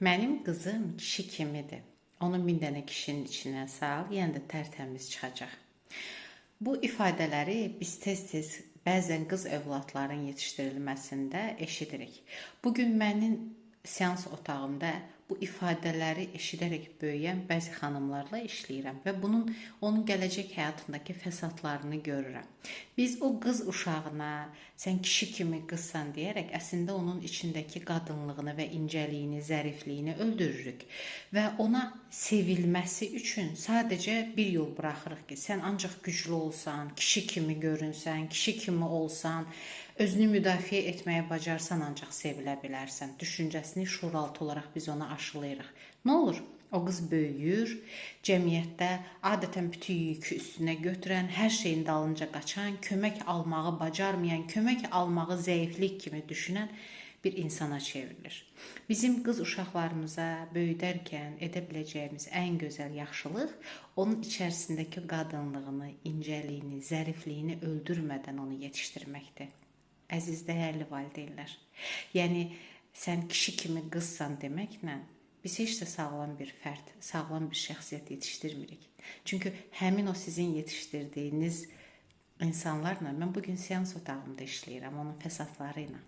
Mənim qızım kişi kimidir. Onu min dənə kişinin içinə sal, yenə də tərtəmiz çıxacaq. Bu ifadələri biz tez-tez bəzən qız övladların yetişdirilməsində eşidirik. Bugün mənim seans otağımda bu ifadələri eşidərək böyüyən bəzi xanımlarla işləyirəm və onun gələcək həyatındakı fəsadlarını görürəm. Biz o qız uşağına sən kişi kimi qızsan deyərək əslində onun içindəki qadınlığını və incəliyini, zərifliyini öldürürük və ona sevilməsi üçün sadəcə bir yol buraxırıq ki, sən ancaq güclü olsan, kişi kimi görünsən, kişi kimi olsan, özünü müdafiə etməyə bacarsan ancaq sevilə bilərsən düşüncəsini şuuraltı olaraq biz ona aşılayırıq. Nə olur? O qız böyüyür, cəmiyyətdə adətən bütün yükü üstünə götürən, hər şeyin dalınca qaçan, kömək almağı bacarmayan, kömək almağı zəiflik kimi düşünən bir insana çevrilir. Bizim qız uşaqlarımıza böyüdərkən edə biləcəyimiz ən gözəl yaxşılıq onun içərisindəki qadınlığını, incəliyini, zərifliyini öldürmədən onu yetişdirməkdir. Əziz, dəyərli valideynlər. Yəni, sən kişi kimi qızsan deməklə biz heç də sağlam bir fərd, sağlam bir şəxsiyyət yetişdirmirik. Çünki həmin o sizin yetişdirdiyiniz insanlarla mən bugün seans otağımda işləyirəm, onun fəsadları ilə.